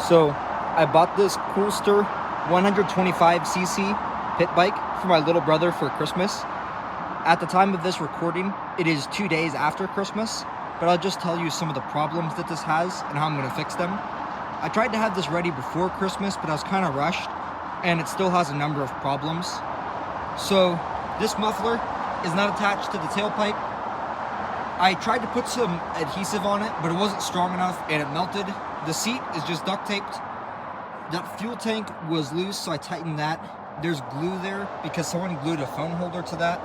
So I bought this Coolster 125cc pit bike for my little brother for Christmas. At the time of this recording, it is 2 days after Christmas, but I'll just tell you some of the problems that this has and how I'm going to fix them. I tried to have this ready before Christmas, but I was kind of rushed, and it still has a number of problems. So this muffler is not attached to the tailpipe. I tried to put some adhesive on it, but it wasn't strong enough and it melted. The seat is just duct taped. That fuel tank was loose, so I tightened that. There's glue there because someone glued a phone holder to that.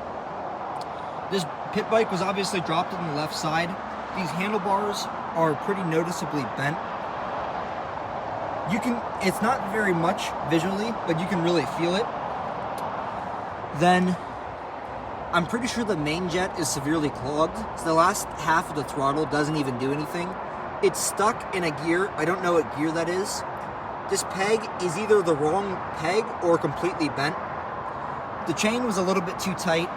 This pit bike was obviously dropped on the left side. These handlebars are pretty noticeably bent. It's not very much visually, but you can really feel it. Then, I'm pretty sure the main jet is severely clogged, so the last half of the throttle doesn't even do anything. It's stuck in a gear. I don't know what gear that is. This peg is either the wrong peg or completely bent. The chain was a little bit too tight.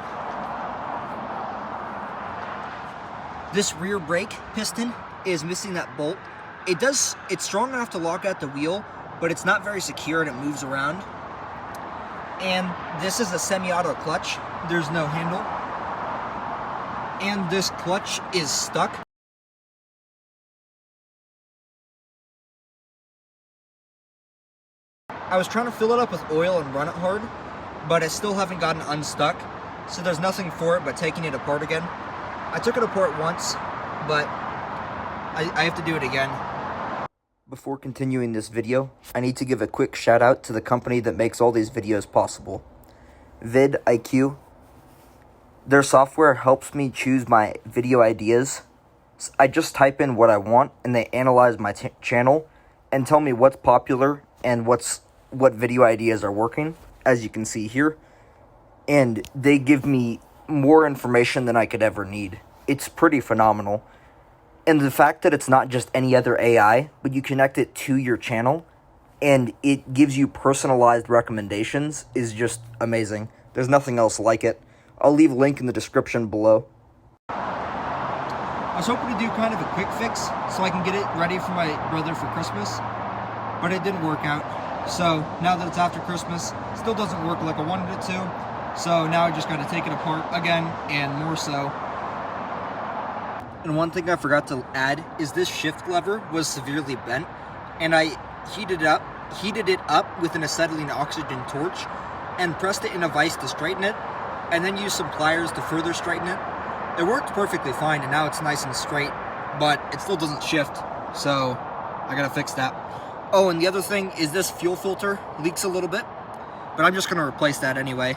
This rear brake piston is missing that bolt. It's strong enough to lock out the wheel, but it's not very secure and it moves around. And this is a semi-auto clutch. There's no handle. And this clutch is stuck. I was trying to fill it up with oil and run it hard, but I still haven't gotten unstuck. So there's nothing for it but taking it apart again. I took it apart once, but I have to do it again. Before continuing this video, I need to give a quick shout out to the company that makes all these videos possible. vidIQ. Their software helps me choose my video ideas. I just type in what I want and they analyze my channel and tell me what's popular and what video ideas are working, as you can see here. And they give me more information than I could ever need. It's pretty phenomenal. And the fact that it's not just any other AI, but you connect it to your channel and it gives you personalized recommendations is just amazing. There's nothing else like it. I'll leave a link in the description below. I was hoping to do kind of a quick fix so I can get it ready for my brother for Christmas, but it didn't work out. So now that it's after Christmas, it still doesn't work like I wanted it to. So now I just got to take it apart again and more so. And one thing I forgot to add is this shift lever was severely bent, and I heated it up with an acetylene oxygen torch and pressed it in a vise to straighten it, and then used some pliers to further straighten it. It worked perfectly fine, and now it's nice and straight, but it still doesn't shift, so I gotta fix that. Oh, and the other thing is this fuel filter leaks a little bit, but I'm just gonna replace that anyway.